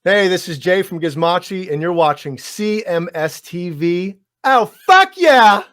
Hey, this is Jay from Gizmochi, and you're watching CMS TV. Oh, fuck yeah!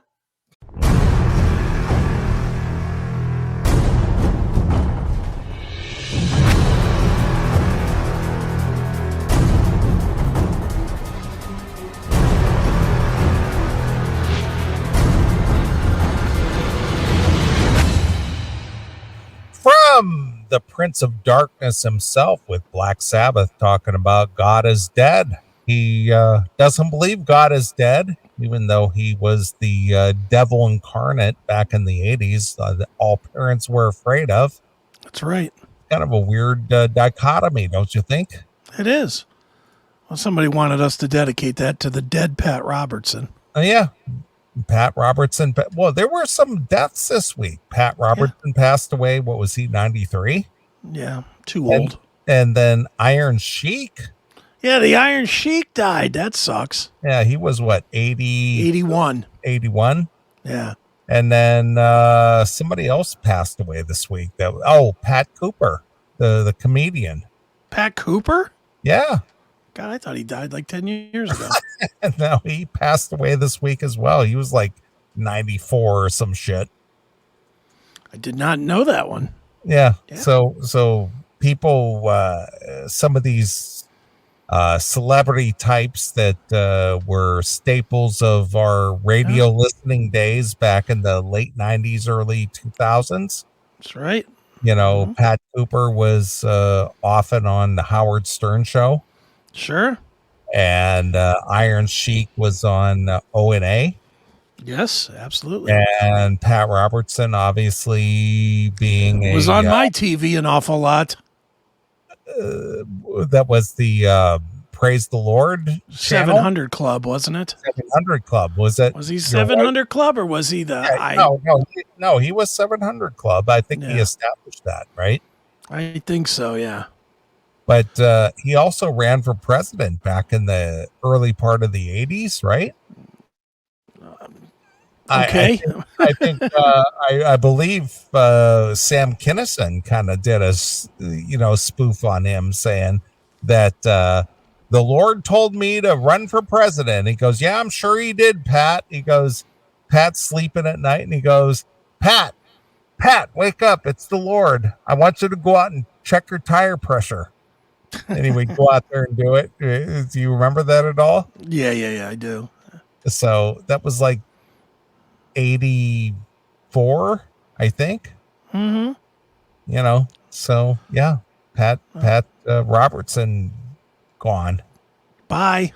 From the Prince of Darkness himself with Black Sabbath talking about God is dead. He doesn't believe God is dead, even though he was the devil incarnate back in the 80s that all parents were afraid of. That's right. Kind of a weird dichotomy, don't you think? It is. Well, somebody wanted us to dedicate that to the dead Pat Robertson. Oh, yeah. Pat Robertson. Well, there were some deaths this week. Pat Robertson passed away. What was he, 93? Yeah, too old. And then Iron Sheik. Yeah, the Iron Sheik died. That sucks. Yeah, he was what, 81? 81? Yeah. And then somebody else passed away this week. Pat Cooper, the comedian. Pat Cooper? Yeah. God, I thought he died like 10 years ago. No, he passed away this week as well. He was like 94 or some shit. I did not know that one. Yeah. So people, some of these celebrity types that were staples of our radio listening days back in the late 90s, early 2000s. That's right. You know, Pat Cooper was often on the Howard Stern show. Sure. And Iron Sheik was on O&A. Yes, absolutely. And Pat Robertson, obviously, was on my TV an awful lot. That was the Praise the Lord channel? 700 Club, wasn't it? 700 Club. Was it? Was he 700 Club or was he the... No, he was 700 Club. I think he established that, right? I think so, yeah. But he also ran for president back in the early part of the 80s, right? Okay. I believe Sam Kinison kind of did a spoof on him, saying that the Lord told me to run for president. He goes, yeah, I'm sure he did, Pat. He goes, Pat's sleeping at night, and he goes, Pat, wake up. It's the Lord. I want you to go out and check your tire pressure. And he would go out there and do it. Do you remember that at all? Yeah, I do. So that was like 84, I think. Mm-hmm. You know, so yeah, Pat Robertson gone. Bye.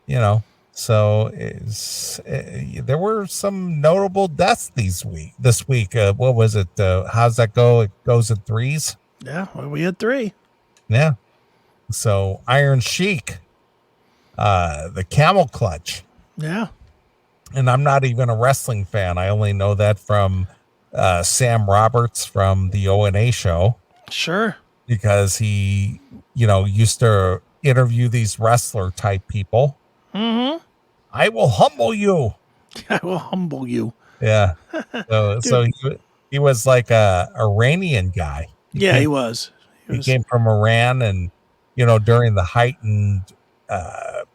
You know, so there were some notable deaths this week. What was it? How's that go? It goes in threes. Yeah, well, we had 3. Yeah. So Iron Sheik, the Camel Clutch. Yeah. And I'm not even a wrestling fan. I only know that from Sam Roberts from the O&A show. Sure. Because he, used to interview these wrestler type people. Mm-hmm. I will humble you. I will humble you. Yeah. So he was like a Iranian guy. He was. He came from Iran, and during the heightened, what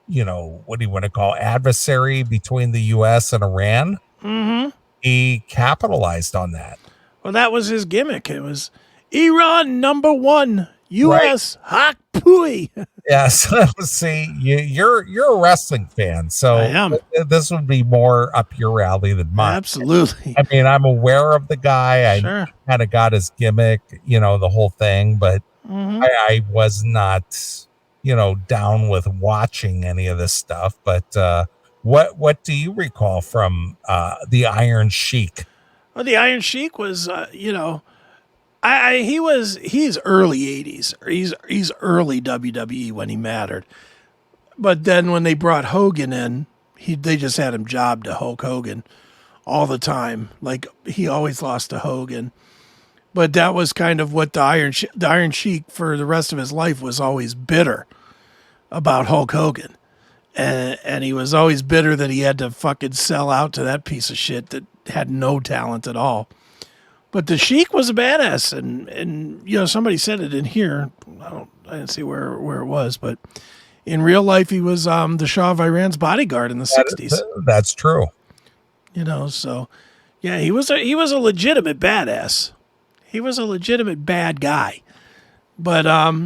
do you want to call adversary between the U.S. and Iran? Mm-hmm. He capitalized on that. Well, that was his gimmick. It was Iran #1, U.S. Hak Pui. Yes. See, you're a wrestling fan, so I am. This would be more up your alley than mine. Absolutely. I mean, I'm aware of the guy. Sure. I kind of got his gimmick, the whole thing, but I was not, down with watching any of this stuff. But what do you recall from the Iron Sheik? Well, the Iron Sheik was, he's early 80s. He's early WWE when he mattered. But then when they brought Hogan in, they just had him jobbed to Hulk Hogan all the time. Like, he always lost to Hogan. But that was kind of what the Iron Sheik for the rest of his life was always bitter about Hulk Hogan. And he was always bitter that he had to fucking sell out to that piece of shit that had no talent at all. But the Sheik was a badass, and you know, somebody said it in here. I didn't see where it was, but in real life, he was the Shah of Iran's bodyguard in the '60s. That's true. You know, so yeah, he was a legitimate badass. He was a legitimate bad guy. But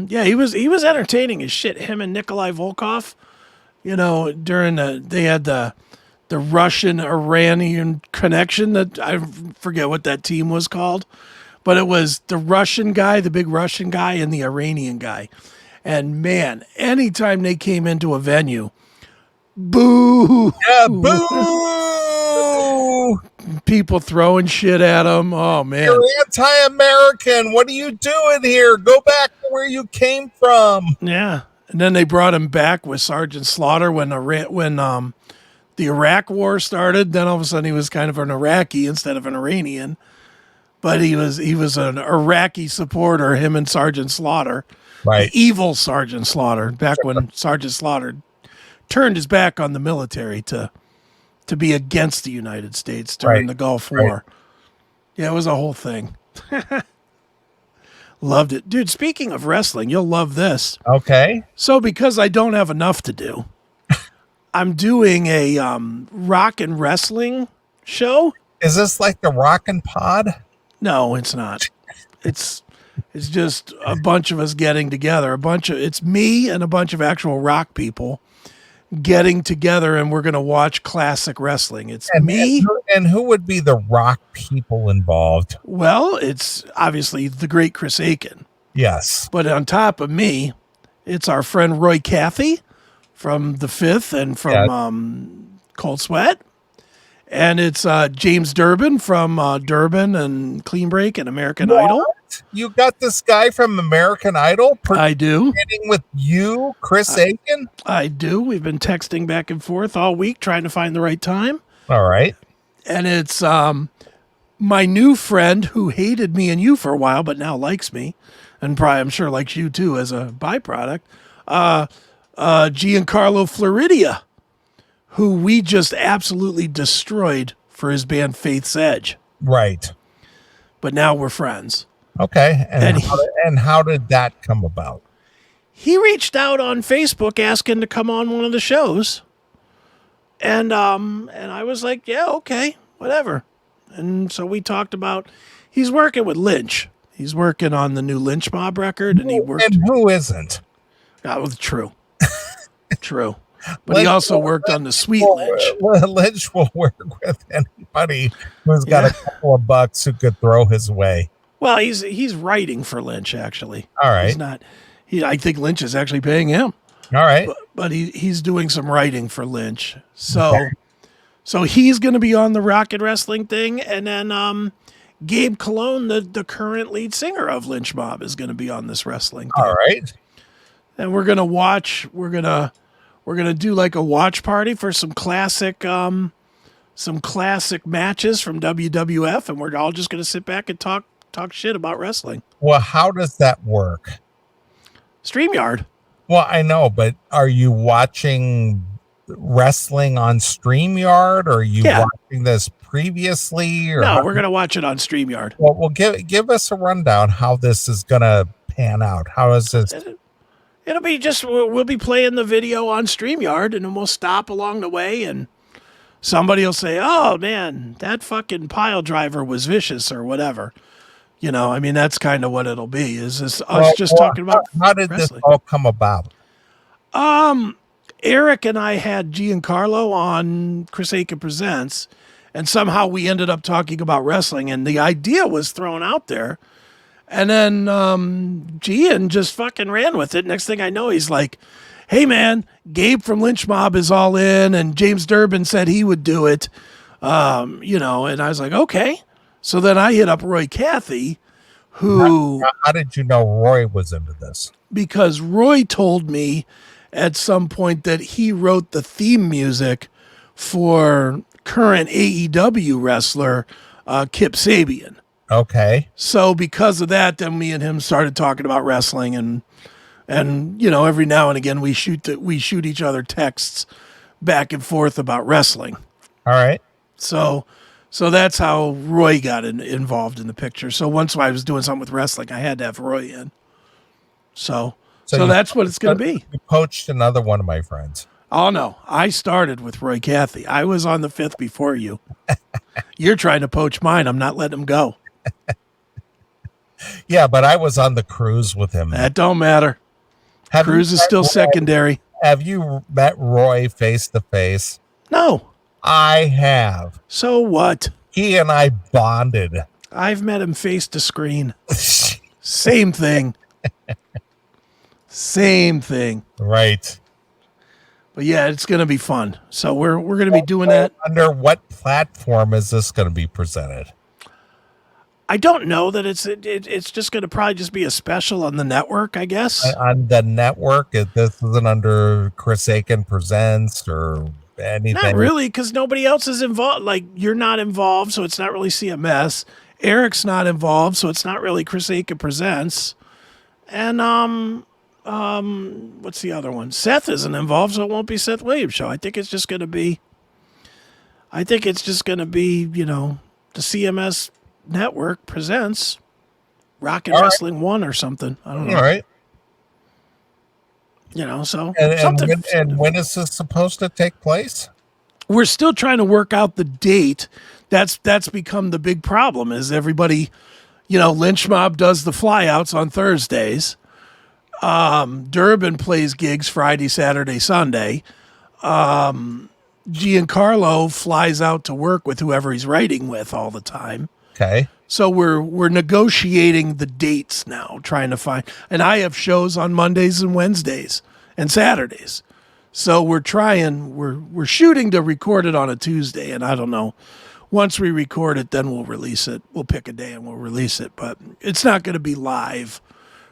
yeah, he was entertaining as shit. Him and Nikolai Volkov, you know, they had the Russian-Iranian connection that I forget what that team was called, but it was the Russian guy, the big Russian guy, and the Iranian guy. And man, anytime they came into a venue, boo! Yeah, boo! People throwing shit at them. Oh man, you're anti-American. What are you doing here? Go back to where you came from. Yeah, and then they brought him back with Sergeant Slaughter when the Iraq War started. Then all of a sudden he was kind of an Iraqi instead of an Iranian, but he was an Iraqi supporter. Him and Sergeant Slaughter, right? The evil Sergeant Slaughter. Back when Sergeant Slaughter turned his back on the military to be against the United States during the Gulf War. Yeah, it was a whole thing. Loved it. Dude, speaking of wrestling, you'll love this. Okay. So because I don't have enough to do, I'm doing a rock and wrestling show. Is this like the Rockin' Pod? No, it's not. It's just a bunch of us getting together. It's me and a bunch of actual rock people getting together, and we're going to watch classic wrestling. It's me. And who would be the rock people involved? Well, it's obviously the great Chris Aiken. Yes. But on top of me, it's our friend Roy Cathy from The Fifth and from Cold Sweat. And it's James Durbin from Durbin and Clean Break and American Idol. You got this guy from American Idol? I do. With you, Chris Aiken? I do. We've been texting back and forth all week trying to find the right time. All right. And it's my new friend who hated me and you for a while, but now likes me, and probably I'm sure likes you too as a byproduct, Giancarlo Floridia, who we just absolutely destroyed for his band Faith's Edge. Right. But now we're friends. Okay. And how did that come about? He reached out on Facebook asking to come on one of the shows. And I was like, yeah, okay, whatever. And so we talked about, he's working with Lynch. He's working on the new Lynch Mob record. And who isn't? True. True. But he also worked on the Sweet Lynch. Lynch will work with anybody who's got a couple of bucks who could throw his way. Well, he's writing for Lynch, actually. All right. He's not. I think Lynch is actually paying him. All right. But he's doing some writing for Lynch. So he's going to be on the Rocket Wrestling thing, and then Gabe Cologne, the current lead singer of Lynch Mob, is going to be on this wrestling thing. All right. And we're going to watch. We're gonna do like a watch party for some classic matches from WWF, and we're all just going to sit back and talk shit about wrestling. Well, how does that work? StreamYard. Well, I know, but are you watching wrestling on StreamYard, or are you watching this previously? Or no, we're going to watch it on StreamYard. Well, give us a rundown how this is going to pan out. How is this? It'll be just, we'll be playing the video on StreamYard, and then we'll stop along the way, and somebody will say, oh, man, that fucking pile driver was vicious or whatever. You know, I mean, that's kind of what it'll be, is this us talking about how did wrestling. This all come about? Eric and I had Giancarlo on Chris Aiken Presents, and somehow we ended up talking about wrestling, and the idea was thrown out there. And then Gian just fucking ran with it. Next thing I know, he's like, hey, man, Gabe from Lynch Mob is all in, and James Durbin said he would do it. And I was like, okay. So then I hit up Roy Cathy, who... How did you know Roy was into this? Because Roy told me at some point that he wrote the theme music for current AEW wrestler Kip Sabian. Okay. So because of that, then me and him started talking about wrestling, and every now and again we shoot each other texts back and forth about wrestling. All right. So So that's how Roy got involved in the picture. So once I was doing something with wrestling, I had to have Roy in. So that's what it's going to be. You poached another one of my friends. Oh, no. I started with Roy Cathy. I was on the 5th before you. You're trying to poach mine. I'm not letting him go. Yeah, but I was on the cruise with him. That don't matter. Cruise is still secondary. Have you met Roy face to face? No. I have. So what? He and I bonded. I've met him face to screen. Same thing. Same thing. Right. But yeah, it's going to be fun. So we're going to be doing that. Under what platform is this going to be presented? I don't know that it's just going to probably just be a special on the network, I guess. On the network, this isn't under Chris Aiken Presents or anything. Not really, because nobody else is involved. Like, you're not involved, so it's not really CMS. Eric's not involved, so it's not really Chris Aiken Presents. And what's the other one? Seth isn't involved, so it won't be Seth Williams' show. I think it's just going to be, you know, the CMS Network presents Rockin' Wrestling 1 or something. I don't know. All right. You know, so and when is this supposed to take place? We're still trying to work out the date. That's become the big problem. Is everybody, you know, Lynch Mob does the flyouts on Thursdays. Durbin plays gigs Friday, Saturday, Sunday. Giancarlo flies out to work with whoever he's writing with all the time. Okay. So we're negotiating the dates now, trying to find. And I have shows on Mondays and Wednesdays and Saturdays. So we're shooting to record it on a Tuesday, and I don't know. Once we record it, then we'll release it. We'll pick a day and we'll release it, but it's not going to be live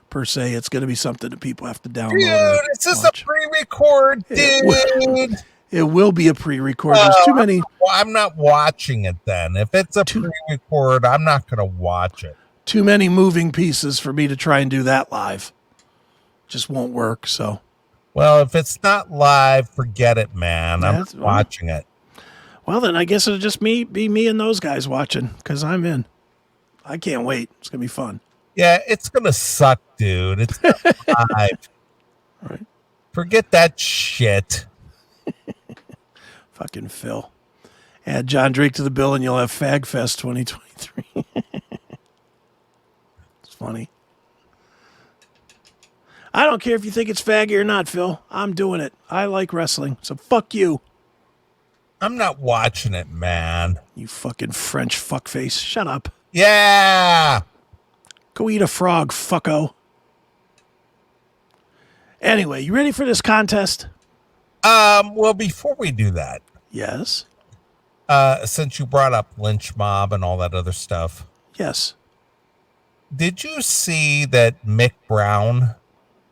per se. It's going to be something that people have to download. Dude, is this a pre-record, dude? It will be a pre-record. There's too many. Well, I'm not watching it then. If it's a pre-record, I'm not going to watch it. Too many moving pieces for me to try and do that live. Just won't work. So. Well, if it's not live, forget it, man. I'm watching it. Well, then I guess it'll just be me and those guys watching because I'm in. I can't wait. It's going to be fun. Yeah, it's going to suck, dude. It's not live. Right. Forget that shit. Fucking Phil. Add John Drake to the bill and you'll have Fag Fest 2023. It's funny. I don't care if you think it's faggy or not, Phil. I'm doing it. I like wrestling, so fuck you. I'm not watching it, man. You fucking French fuckface. Shut up. Yeah. Go eat a frog, fucko. Anyway, you ready for this contest? Well, before we do that, Yes. Since you brought up Lynch Mob and all that other stuff, Yes. did you see that Mick Brown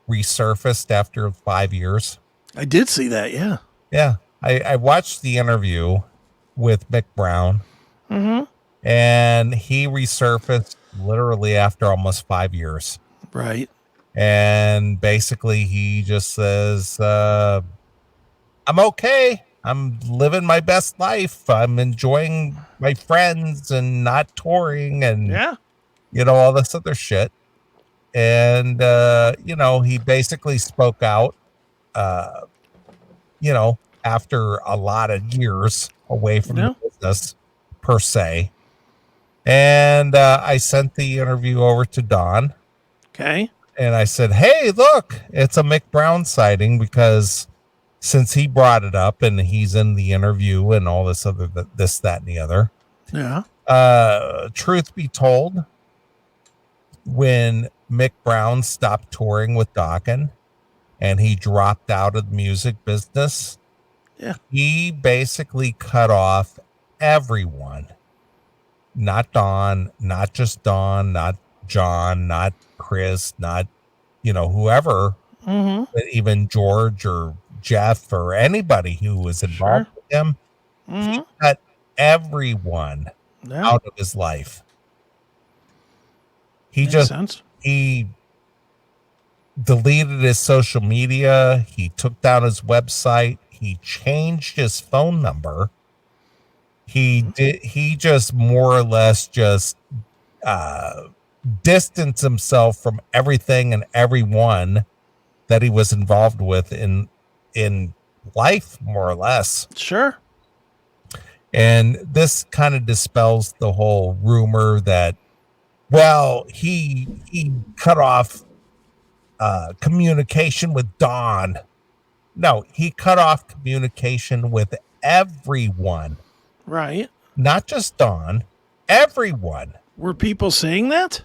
resurfaced after 5 years? I did see that, yeah. Yeah. I watched the interview with Mick Brown, and he resurfaced literally after almost 5 years. Right. And basically he just says, I'm okay. I'm living my best life. I'm enjoying my friends and not touring and, you know, all this other shit. And, you know, he basically spoke out, you know, after a lot of years away from the business per se. And I sent the interview over to Don. Okay. And I said, hey, look, it's a Mick Brown sighting because since he brought it up and he's in the interview and all this other, this, that, and the other. Yeah. Truth be told, when Mick Brown stopped touring with Dokken and he dropped out of the music business, he basically cut off everyone. Not Don, not just Don, not John, not Chris, not, you know, whoever, even George or Jeff or anybody who was involved with him. He cut everyone out of his life. He he deleted his social media. He took down his website. He changed his phone number. He just more or less just distanced himself from everything and everyone that he was involved with in life, more or less. Sure. And this kind of dispels the whole rumor that, well, he cut off communication with Don. No, he cut off communication with everyone. Right. Not just Don, everyone. Were people saying that?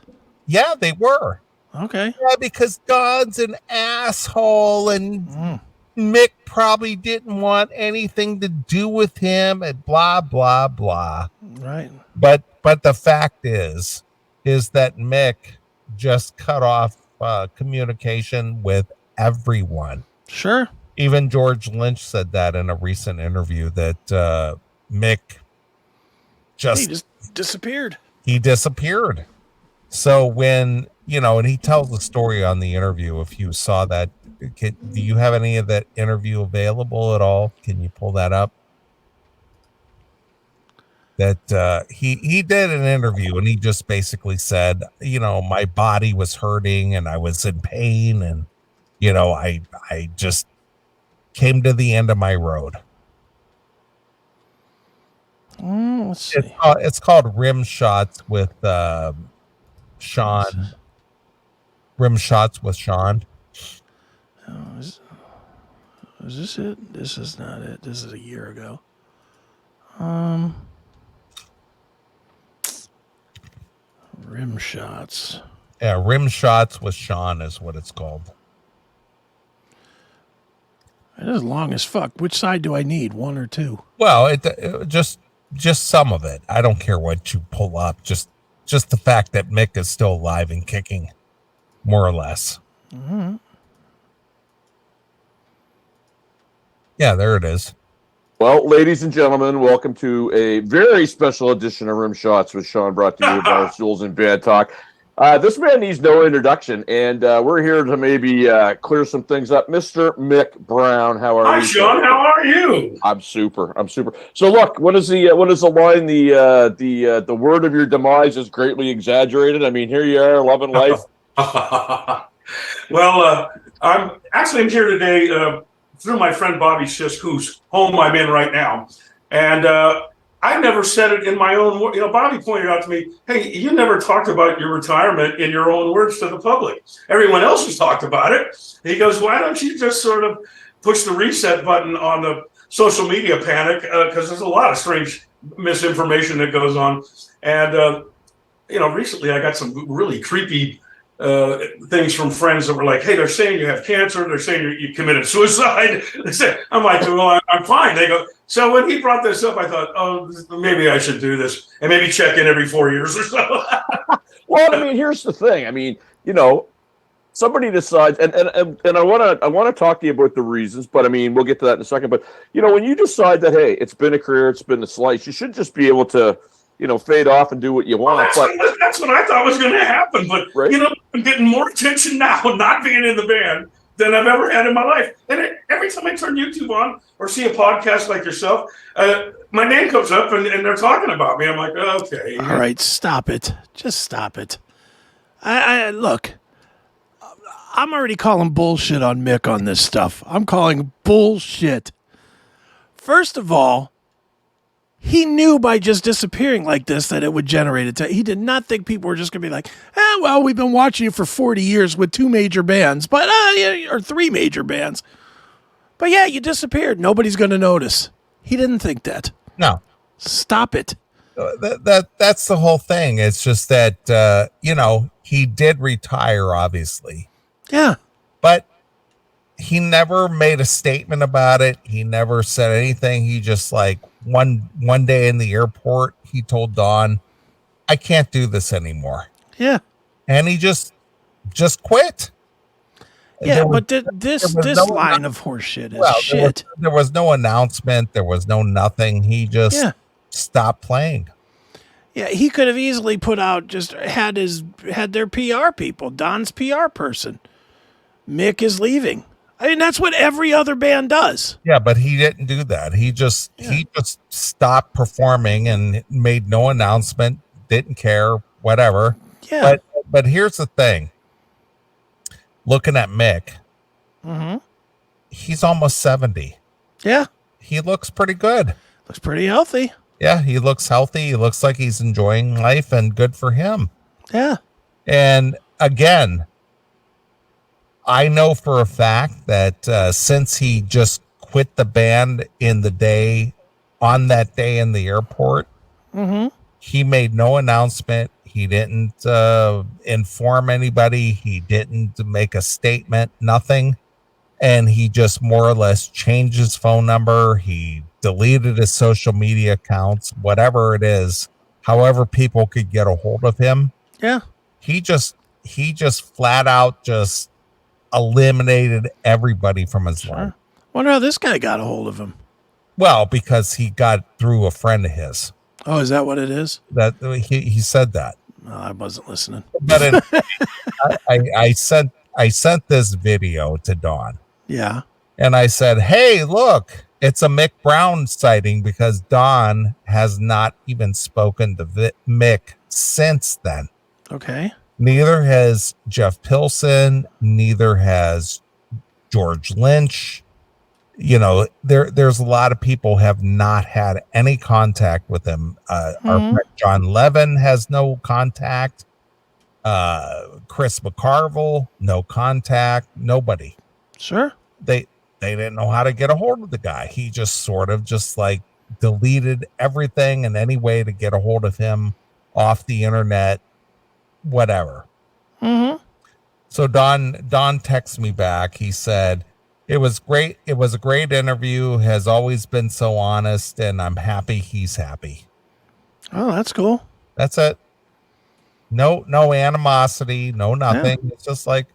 Yeah, they were. Okay. Yeah, because Don's an asshole and Mick probably didn't want anything to do with him and blah, blah, blah. Right. But the fact is that Mick just cut off communication with everyone. Sure. Even George Lynch said that in a recent interview that Mick He just disappeared. He disappeared. So when, and he tells the story on the interview, if you saw that, do you have any of that interview available at all? Can you pull that up? That he did an interview and he just basically said, my body was hurting and I was in pain and, I just came to the end of my road. Let's see. It's called Rim Shots with Sean. Rim Shots with Sean. Oh, is this it? This is not it. This is a year ago. Rim Shots. Yeah, Rim Shots with Sean is what it's called. It is long as fuck. Which side do I need? One or two? Well, it just some of it. I don't care what you pull up. Just the fact that Mick is still alive and kicking, more or less. Mm-hmm. Yeah, there it is. Well, ladies and gentlemen, welcome to a very special edition of Rim Shots with Sean, brought to you by Jules and Bad Talk. This man needs no introduction, and we're here to maybe clear some things up. Mr. Mick Brown, how are you? Hi, Sean. How are you? I'm super. So, look, what is the line? The word of your demise is greatly exaggerated. I mean, here you are, loving life. Well, I'm here today through my friend Bobby Sisk, whose home I'm in right now, and I never said it in my own words. Bobby pointed out to me, hey, you never talked about your retirement in your own words to the public. Everyone else has talked about it. He goes, why don't you just sort of push the reset button on the social media panic? Because there's a lot of strange misinformation that goes on. And, recently I got some really creepy things from friends that were like, hey, they're saying you have cancer. They're saying you committed suicide. They said, I'm like, well, I'm fine. They go, so when he brought this up, I thought, oh, maybe I should do this and maybe check in every 4 years or so. Well, I mean, here's the thing. I mean, somebody decides, and I want to talk to you about the reasons, but I mean, we'll get to that in a second. But when you decide that, hey, it's been a career, it's been a slice, you should just be able to, fade off and do what you want. That's what I thought was going to happen. But right? I'm getting more attention now, not being in the band, than I've ever had in my life. And every time I turn YouTube on or see a podcast like yourself, my name comes up and they're talking about me. I'm like, okay. All right, stop it. Just stop it. I look, I'm already calling bullshit on Mick on this stuff. I'm calling bullshit. First of all, he knew by just disappearing like this that it would generate it. He did not think people were just going to be like, well, we've been watching you for 40 years with 2 major bands, or 3 major bands. But yeah, you disappeared. Nobody's going to notice. He didn't think that. No. Stop it. That's the whole thing. It's just that, he did retire, obviously. Yeah. But he never made a statement about it. He never said anything. He just one day in the airport, he told Dawn, I can't do this anymore. Yeah. And he just quit. Yeah, but this line of horseshit is shit. There was no announcement. There was no nothing. He just stopped playing. Yeah, he could have easily put out, had their PR people, Don's PR person. Mick is leaving. I mean, that's what every other band does. Yeah, but he didn't do that. He just stopped performing and made no announcement, didn't care, whatever. Yeah. But here's the thing. Looking at Mick, he's almost 70. Yeah. He looks pretty good. Looks pretty healthy. Yeah, he looks healthy. He looks like he's enjoying life, and good for him. Yeah. And again, I know for a fact that since he just quit the band on that day in the airport, he made no announcement. He didn't inform anybody. He didn't make a statement, nothing. And he just more or less changed his phone number. He deleted his social media accounts, whatever it is, however people could get a hold of him. Yeah. He just flat out just eliminated everybody from his life. Wonder how this guy got a hold of him. Well, because he got through a friend of his. Oh, is that what it is? That he said that. No, I wasn't listening. But I sent this video to Dawn. Yeah. And I said, hey, look, it's a Mick Brown sighting, because Dawn has not even spoken to Mick since then. Okay. Neither has Jeff Pilson, neither has George Lynch. You know, there's a lot of people have not had any contact with him. Our friend John Levin has no contact. Chris McCarville, no contact. Nobody. Sure. They didn't know how to get a hold of the guy. He just sort of just like deleted everything and any way to get a hold of him off the internet, whatever. So Don texts me back. He said, it was great. It was a great interview. Has always been so honest, and I'm happy he's happy. Oh, that's cool. That's it. No animosity, no nothing. Yeah. It's just like,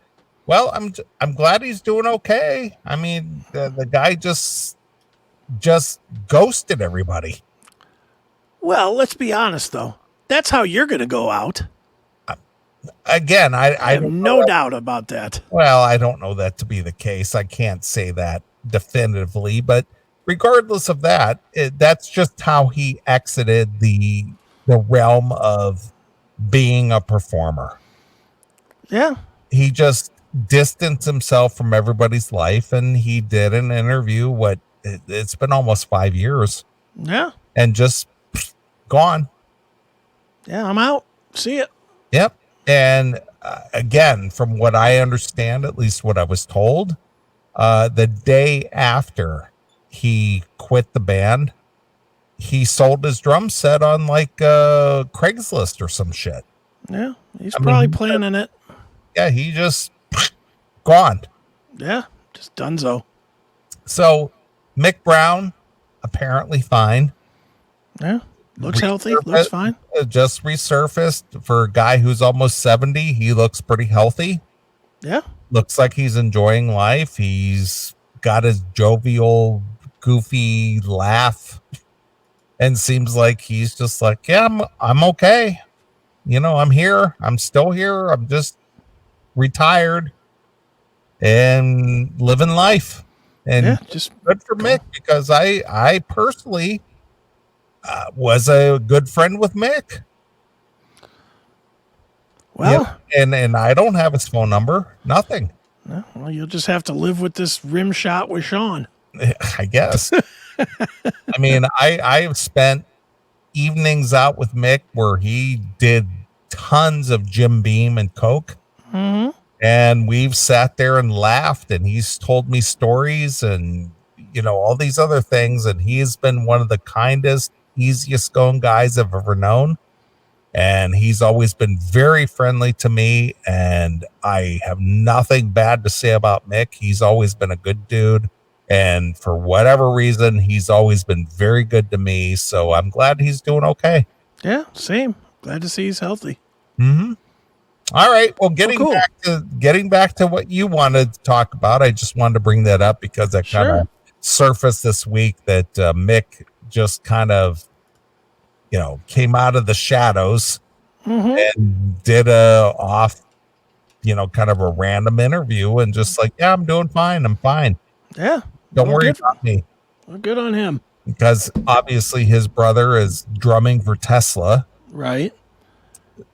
well, I'm glad he's doing okay. I mean, the guy just ghosted everybody. Well, let's be honest though. That's how you're going to go out. Again, I have no doubt about that. Well, I don't know that to be the case. I can't say that definitively, but regardless of that, that's just how he exited the realm of being a performer. Yeah. He just distanced himself from everybody's life, and he did an interview. It's been almost 5 years. Yeah. And just gone. Yeah, I'm out. See it. Yep. And again, from what I understand, at least what I was told, the day after he quit the band, he sold his drum set on like Craigslist or some shit. Yeah, he's probably planning it. Yeah, he just gone. Yeah, just donezo. So Mick Brown, apparently fine. Yeah, looks healthy, looks fine. Just resurfaced. For a guy who's almost 70, he looks pretty healthy. Yeah. Looks like he's enjoying life. He's got his jovial, goofy laugh. And seems like he's just like, yeah, I'm okay. You know, I'm here. I'm still here. I'm just retired and living life. And yeah, just good for Mick, because I personally was a good friend with Mick. Well, yeah, and I don't have his phone number. Nothing. Well, you'll just have to live with this rim shot with Sean, I guess. I mean, I've spent evenings out with Mick where he did tons of Jim Beam and Coke. And we've sat there and laughed, and he's told me stories and, you know, all these other things. And he's been one of the kindest, easiest going guys I've ever known. And he's always been very friendly to me. And I have nothing bad to say about Mick. He's always been a good dude. And for whatever reason, he's always been very good to me. So I'm glad he's doing okay. Yeah, same. Glad to see he's healthy. All right. Well, getting back to what you wanted to talk about, I just wanted to bring that up because that kind of surfaced this week that Mick just kind of, you know, came out of the shadows and did a kind of a random interview and just like, yeah, I'm doing fine. I'm fine. Yeah. Don't worry about me. Well, good on him. Because obviously his brother is drumming for Tesla. Right.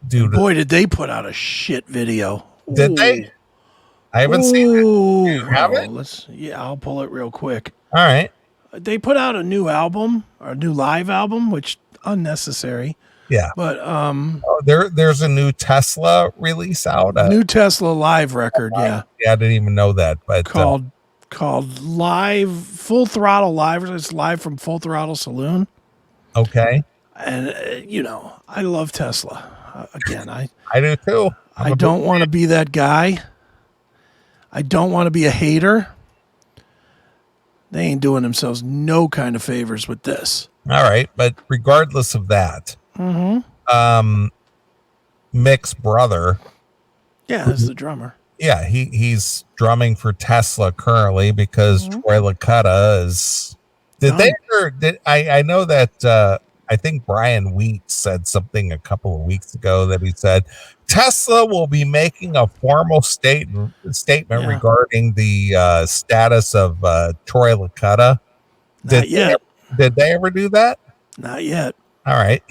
Dude, boy, did they put out a shit video. Did they? I haven't seen it. Do you have it? Yeah, I'll pull it real quick. All right. They put out a new album, or a new live album, which unnecessary. Yeah. But there's a new Tesla release out. New Tesla live record, yeah. Yeah, I didn't even know that. But called Live Full Throttle Live. It's live from Full Throttle Saloon. Okay. And I love Tesla. Again, I do too. I don't want to be that guy. I don't want to be a hater. They ain't doing themselves no kind of favors with this. All right, but regardless of that, Mick's brother, is the drummer. Yeah, he's drumming for Tesla currently because Troy Lakota is. I know that I think Brian Wheat said something a couple of weeks ago that he said Tesla will be making a formal statement regarding the status of Troy Lakota. Not yet. Did they ever do that? Not yet. All right.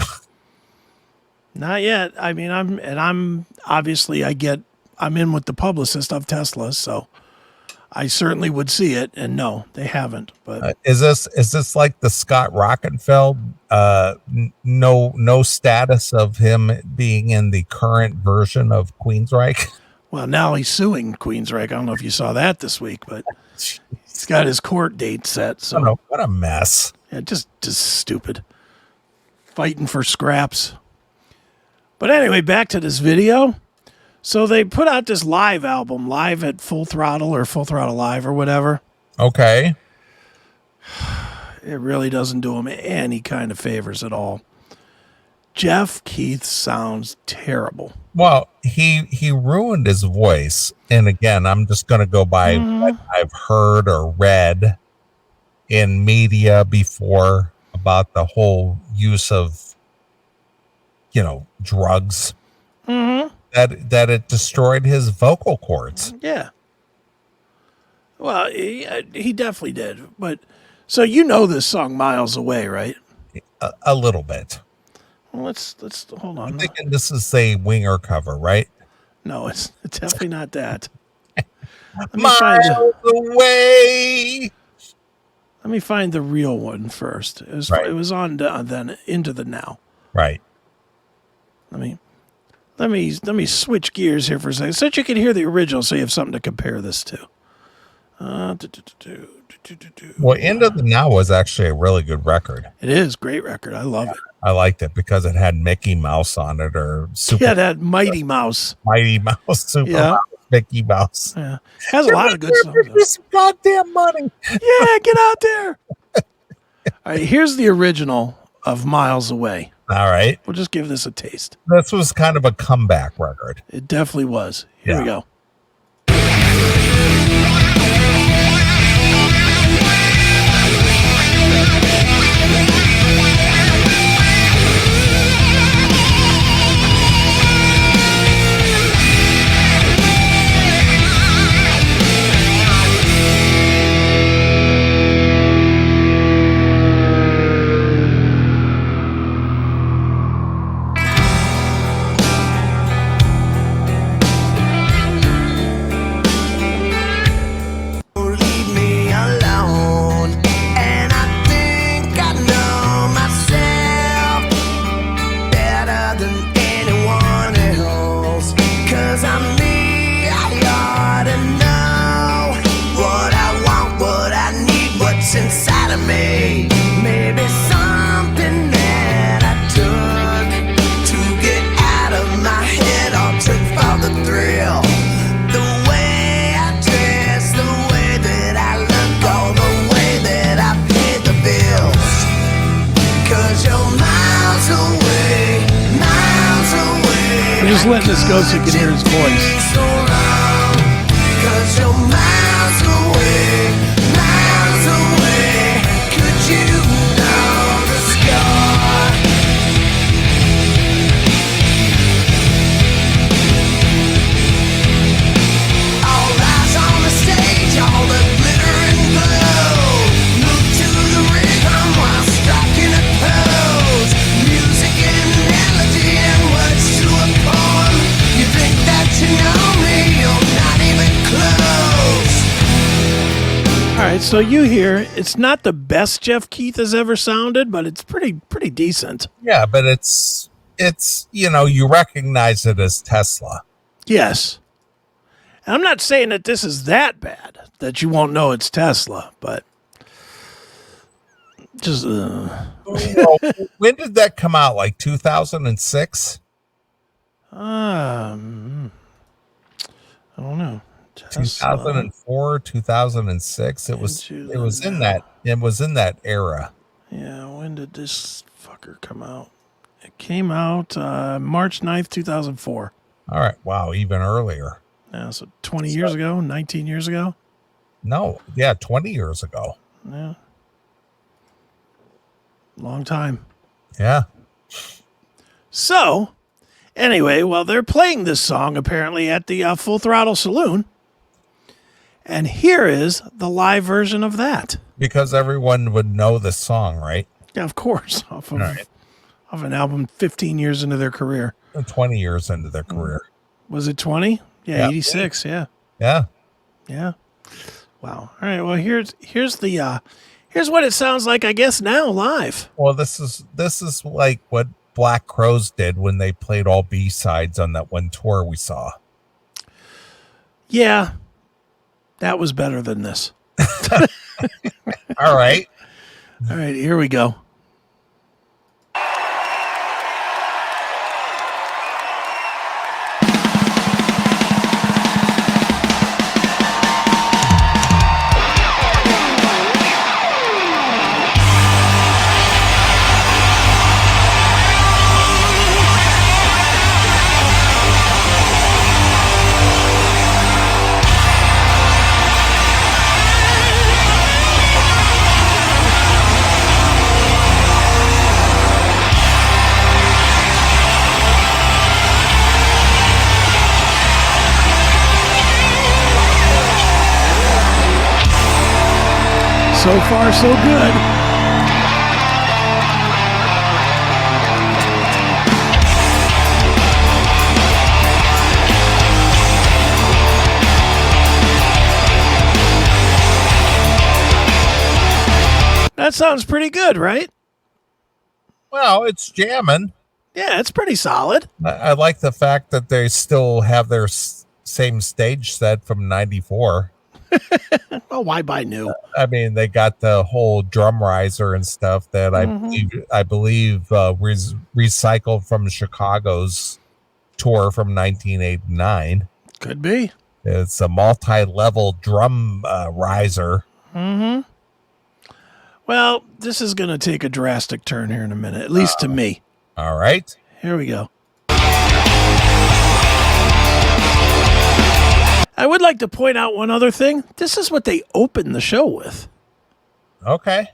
Not yet. I mean, I'm obviously I'm in with the publicist of Tesla, so I certainly would see it. And no, they haven't. But is this like the Scott Rockenfeld? No status of him being in the current version of Queensryche. Well, now he's suing Queensryche. I don't know if you saw that this week, but he's got his court date set. So what a mess. Yeah, just stupid. Fighting for scraps. But anyway, back to this video. So they put out this live album, live at Full Throttle or Full Throttle Live or whatever. Okay. It really doesn't do him any kind of favors at all. Jeff Keith sounds terrible. Well, he ruined his voice. And again, I'm just going to go by what I've heard or read in media before about the whole use of, drugs. That it destroyed his vocal cords. Yeah. Well, he definitely did. But so this song "Miles Away," right? A little bit. Well, let's hold on. I'm thinking this is a Winger cover, right? No, it's definitely not that. Miles away. Let me find the real one first. It was on then Into the Now. Right. Let me switch gears here for a second, so that you can hear the original, so you have something to compare this to. Well, Into the Now was actually a really good record. It is great record. I love it. I liked it because it had Mickey Mouse on it, or Super. Yeah, that Mighty Mouse, Super Mouse, Mickey Mouse. Yeah, has a lot of good songs. Give me some goddamn money. Yeah, get out there. All right, here's the original of Miles Away. All right. We'll just give this a taste. This was kind of a comeback record. It definitely was. Here we go. Just letting this go so you can hear his voice. So you hear, it's not the best Jeff Keith has ever sounded, but it's pretty decent. Yeah, but it's you recognize it as Tesla. Yes. And I'm not saying that this is that bad, that you won't know it's Tesla, but just... Well, when did that come out? Like 2006? I don't know. 2004, 2006. It was in that era. Yeah, when did this fucker come out? It came out March 9th, 2004. All right. Wow, even earlier. Yeah, so 20 years ago, 19 years ago? No, yeah, 20 years ago. Yeah. Long time. Yeah. So, anyway, well, they're playing this song apparently at the Full Throttle Saloon. And here is the live version of that. Because everyone would know the song, right? Yeah, of course. Off an album 15 years into their career. 20 years into their career. Was it 20? Yeah, 86. Yeah. Yeah. Yeah. Wow. All right. Well, here's what it sounds like, I guess, now live. Well, this is like what Black Crowes did when they played all B-sides on that one tour we saw. Yeah. That was better than this. All right. All right, here we go. So far, so good. That sounds pretty good, right? Well, it's jamming. Yeah, it's pretty solid. I like the fact that they still have their same stage set from '94. Well, why buy new? I mean, they got the whole drum riser and stuff that I believe recycled from Chicago's tour from 1989. Could be. It's a multi-level drum riser. Mm-hmm. Well, this is going to take a drastic turn here in a minute, at least to me. All right. Here we go. I would like to point out one other thing. This is what they opened the show with. Okay.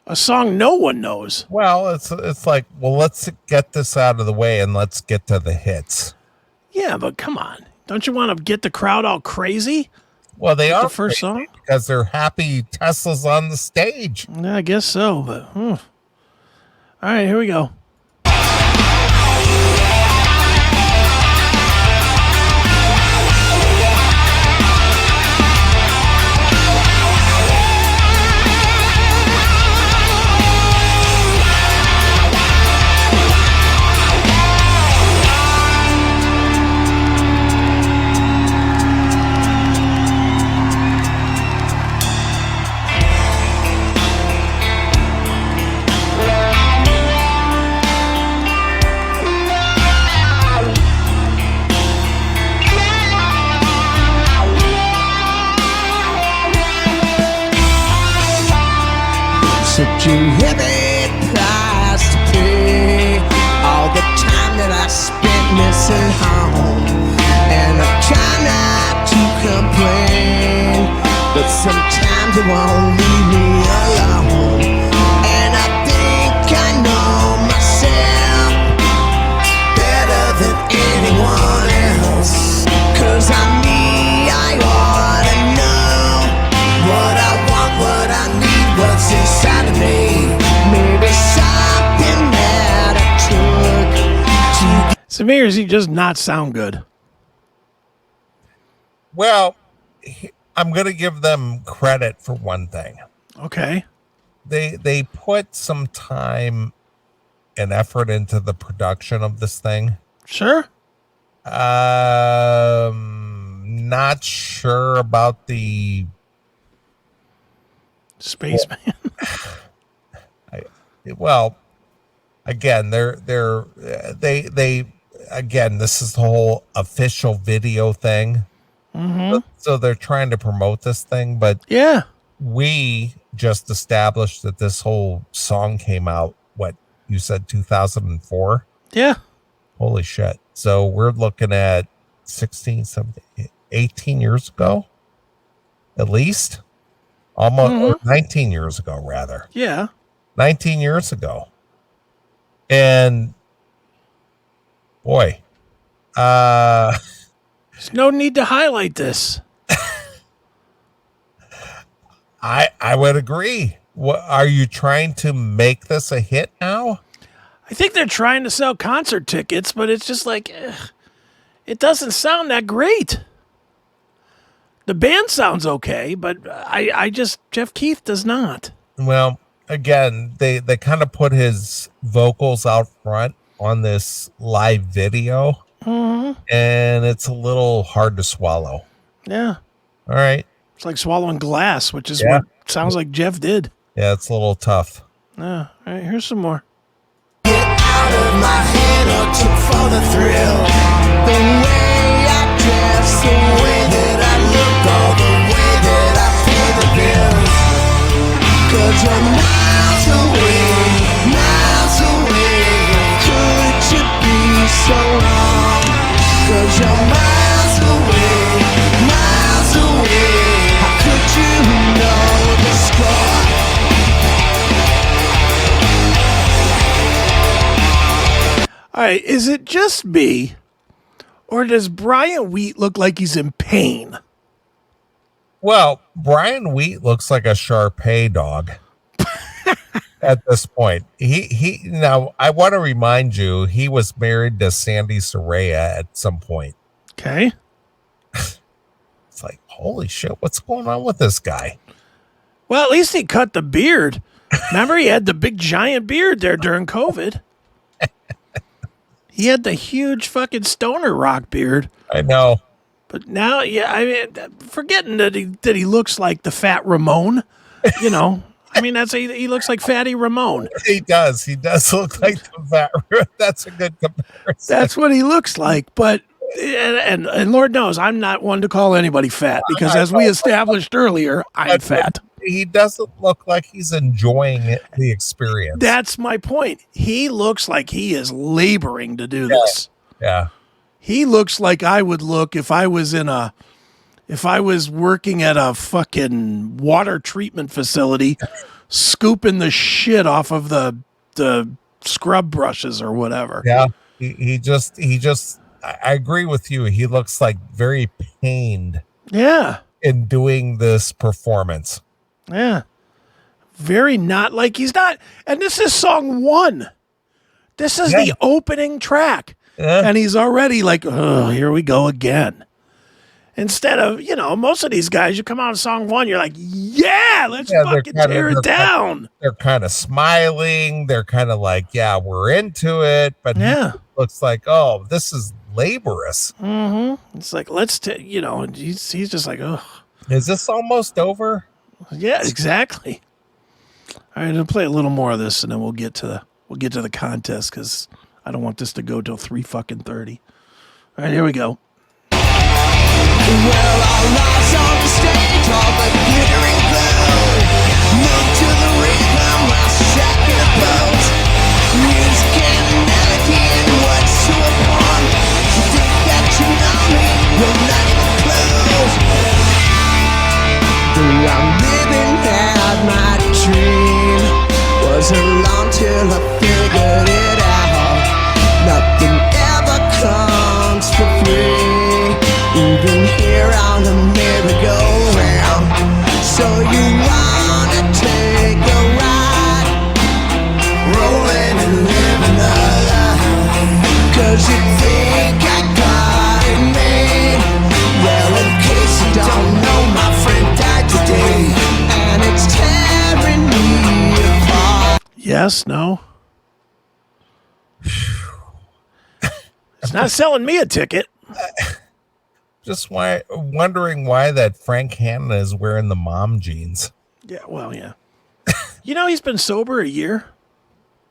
A song no one knows. Well, it's like, well, let's get this out of the way and let's get to the hits. Yeah, but come on. Don't you want to get the crowd all crazy? Well, they are the first song because they're happy Tesla's on the stage. Yeah, I guess so, but all right, here we go. Such a heavy price to pay. All the time that I spent missing home, and I try not to complain, but sometimes it won't leave me alone. And I think I know myself better than anyone else, 'cause I'm me, I ought to know what I want, what I need, what's inside of me. Maybe something that I took to... To me, or does he just not sound good? Well, I'm going to give them credit for one thing. Okay. They put some time and effort into the production of this thing. Sure. Not sure about the Spaceman. Well, again, they again, this is the whole official video thing. Mm-hmm. So they're trying to promote this thing, but Yeah. we just established that this whole song came out, what you said, 2004? Yeah. Holy shit. So we're looking at 16, 17, 18 years ago, at least. Almost or 19 years ago, rather. Yeah. 19 years ago. And boy, There's no need to highlight this. I would agree. What, are you trying to make this a hit now? I think they're trying to sell concert tickets, but it's just like, it doesn't sound that great. The band sounds okay, but Jeff Keith does not. Well, again, they kind of put his vocals out front on this live video, and it's a little hard to swallow. Yeah. All right. It's like swallowing glass, which is what sounds like Jeff did. Yeah, it's a little tough. Yeah. All right, here's some more. Get out of my head or took for the thrill. The way I dress, the way that I look, all the way that I pay the bills. 'Cause you're miles away, could you be so wrong? 'Cause you're miles away, how could you know the score? All right, is it just me, or does Brian Wheat look like he's in pain? Well, Brian Wheat looks like a Shar-Pei dog at this point. He now I want to remind you he was married to Sandy Soraya at some point. Okay. It's like, holy shit, what's going on with this guy? Well, at least he cut the beard. Remember, he had the big giant beard there during COVID. He had the huge fucking stoner rock beard. I know. But now, yeah, I mean, forgetting that he looks like the fat Ramon, you know. I mean, he looks like Fatty Ramon. He does. He does look like the fat. That's a good comparison. That's what he looks like. But and Lord knows I'm not one to call anybody fat because, as we established earlier, I'm fat. He doesn't look like he's enjoying the experience. That's my point. He looks like he is laboring to do this. Yeah. He looks like I would look if I was working at a fucking water treatment facility, scooping the shit off of the scrub brushes or whatever. Yeah. He just, I agree with you. He looks like very pained. Yeah. In doing this performance. Yeah. Very not like he's not. And this is song 1. This is the opening track. Yeah. And he's already like, oh, here we go again. Instead of, you know, most of these guys, you come out of song 1, you're like, yeah, let's fucking tear it down. They're kind of smiling. They're kind of like, yeah, we're into it. But he looks like, oh, this is laborious. Mm-hmm. It's like, you know, he's just like, oh. Is this almost over? Yeah, exactly. All right, I'll play a little more of this, and then we'll get to the contest because I don't want this to go till 3:30. All right, here we go. Well, our lives on the stage, all the glittering glow. Move to the rhythm while striking a pose. Music and melody and words to a poem. You think that you know me, you're not even close. I'm living out my dream. Wasn't long till I figured it out. Nothing ever comes for free. Even here on the merry-go-round. So Yes, no. It's not selling me a ticket. Just wondering why that Frank Hanna is wearing the mom jeans. Yeah, well, yeah. You know, he's been sober a year.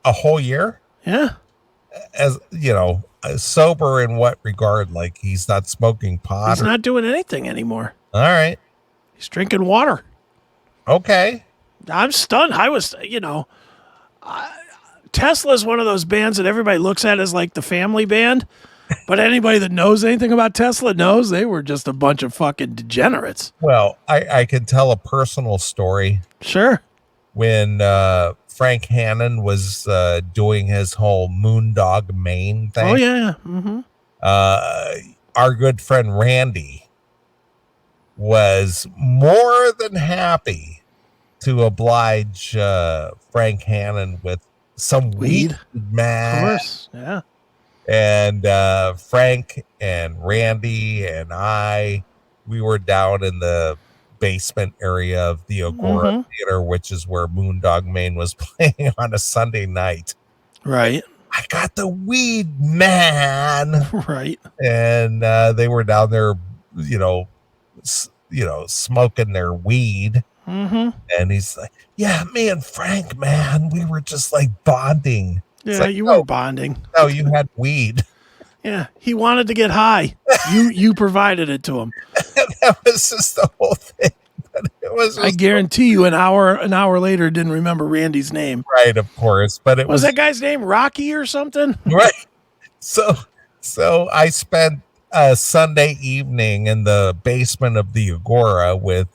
A whole year? Yeah. As you know, sober in what regard? Like he's not smoking pot? He's not doing anything anymore. All right. He's drinking water. Okay. I'm stunned. I was, Tesla's one of those bands that everybody looks at as like the family band. But anybody that knows anything about Tesla knows they were just a bunch of fucking degenerates. Well, I can tell a personal story. Sure. When Frank Hannon was doing his whole Moondog Maine thing. Oh, yeah. Mm-hmm. Our good friend Randy was more than happy to oblige Frank Hannon with some weed, man. Of course, yeah. And Frank and Randy and we were down in the basement area of the Agora Theater, which is where Moondog Maine was playing on a Sunday night. Right. I got the weed, man. Right. And they were down there, smoking their weed. Mm-hmm. And he's like, yeah, me and Frank, man, we were just like bonding. Yeah, like, you were bonding. No, you had weed. Yeah, he wanted to get high. You provided it to him. That was just the whole thing. But it was. I guarantee you, an hour later, didn't remember Randy's name. Right, of course. But it was that guy's name Rocky or something? Right. So I spent a Sunday evening in the basement of the Agora with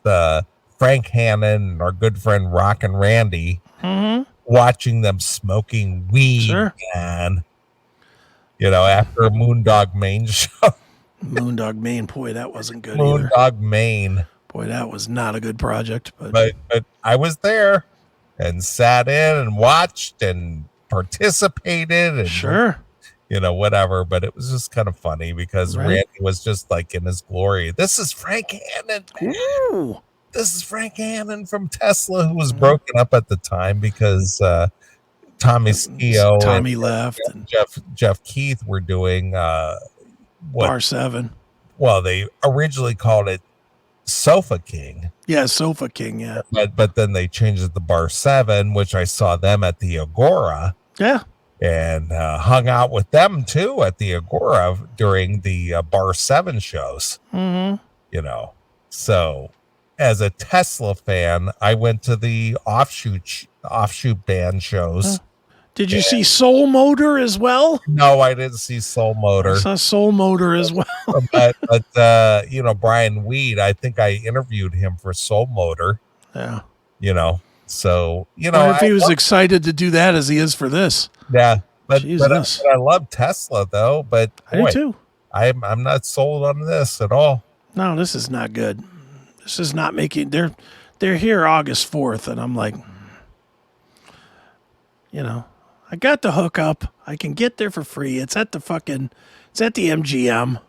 Frank Hannon and our good friend Rock and Randy. Mm-hmm. Watching them smoking weed, sure. And after a Moondog Maine show. Moondog Maine, boy, that wasn't good. Moondog Maine, boy, that was not a good project. But I was there and sat in and watched and participated and sure, whatever. But it was just kind of funny because Randy was just like in his glory. This is Frank Hannon. Ooh. This is Frank Hannon from Tesla, who was broken up at the time because Tommy left, and Jeff Keith were doing Bar 7. Well, they originally called it Sofa King. Yeah, Sofa King. Yeah, but then they changed it to Bar 7, which I saw them at the Agora. Yeah, and hung out with them too at the Agora during the Bar 7 shows. Mm-hmm. So. As a Tesla fan, I went to the offshoot band shows. Did you see Soul Motor as well? No, I didn't see Soul Motor. I saw Soul Motor as well. but Brian Weed, I think I interviewed him for Soul Motor. Yeah. So if he was excited to do that as he is for this. Yeah, but I love Tesla though. But I do too. I'm not sold on this at all. No, this is not good. This is not making. They're here August 4th, and I'm like, I got the hookup. I can get there for free. It's at the MGM.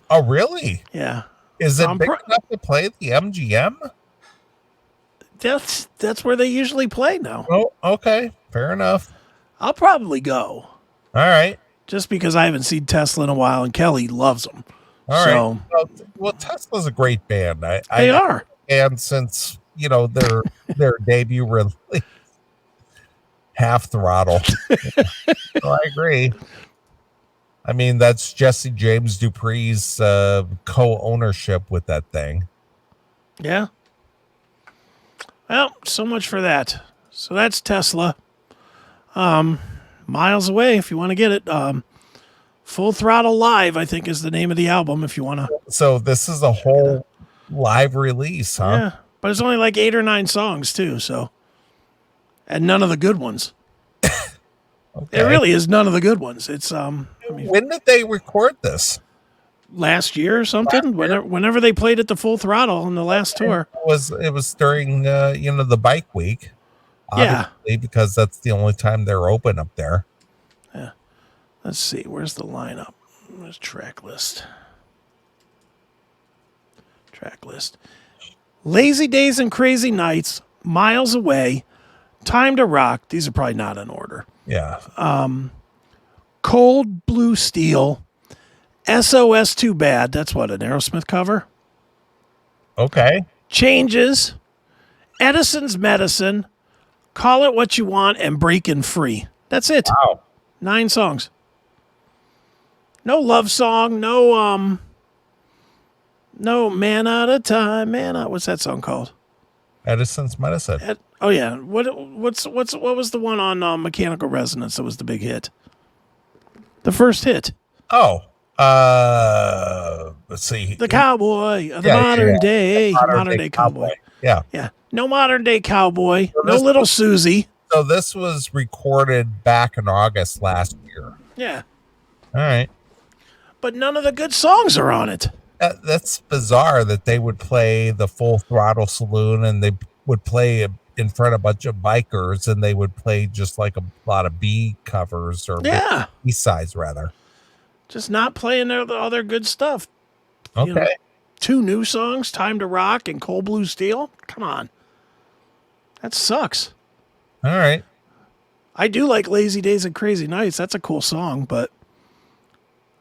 Oh, really? Yeah. Is it big enough to play at the MGM? That's where they usually play now. Oh, okay, fair enough. I'll probably go. All right. Just because I haven't seen Tesla in a while, and Kelly loves them. All right. Well, Tesla's a great band. They are. And since, their debut release, Half Throttle. So I agree. I mean, that's Jesse James Dupree's co-ownership with that thing. Yeah. Well, so much for that. So that's Tesla. Miles Away, if you want to get it. Full Throttle Live, I think, is the name of the album, if you want to. So this is a whole live release, huh? Yeah, but it's only like 8 or 9 songs, too, so. And none of the good ones. Okay. It really is none of the good ones. It's, when did they record this? Last year or something? Whenever they played at the Full Throttle on the last tour. It was during, the bike week. Obviously, because that's the only time they're open up there. Yeah. Let's see. Where's the lineup? Where's track list? Lazy Days and Crazy Nights, Miles Away, Time to Rock. These are probably not in order. Yeah. Cold Blue Steel. SOS Too Bad. That's what, an Aerosmith cover? Okay. Changes. Edison's Medicine. Call It What You Want, and Breakin' Free. That's it. Wow. 9 songs. No love song. No Man Out of Time. What's that song called? Edison's Medicine. Oh yeah. What was the one on Mechanical Resonance that was the big hit? The first hit. Oh. Let's see. The Cowboy of the modern day. Modern day cowboy. Yeah. Yeah. No Modern Day Cowboy. So No Little Susie. So this was recorded back in August last year. Yeah. All right. But none of the good songs are on it. That's bizarre that they would play the Full Throttle Saloon and they would play in front of a bunch of bikers and they would play just like a lot of B covers or B sides rather. Just not playing all their good stuff. Okay. You know, 2 new songs, Time to Rock and Cold Blue Steel. Come on. That sucks. All right. I do like Lazy Days and Crazy Nights. That's a cool song, but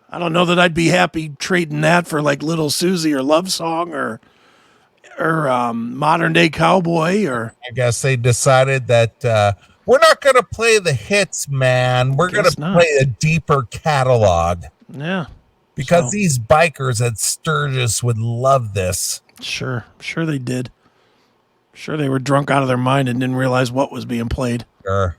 I don't know that I'd be happy trading that for like Little Susie or Love Song or Modern Day Cowboy. Or I guess they decided that we're not going to play the hits, man. We're going to play a deeper catalog. Yeah. Because these bikers at Sturgis would love this. Sure they did. Sure they were drunk out of their mind and didn't realize what was being played. Sure.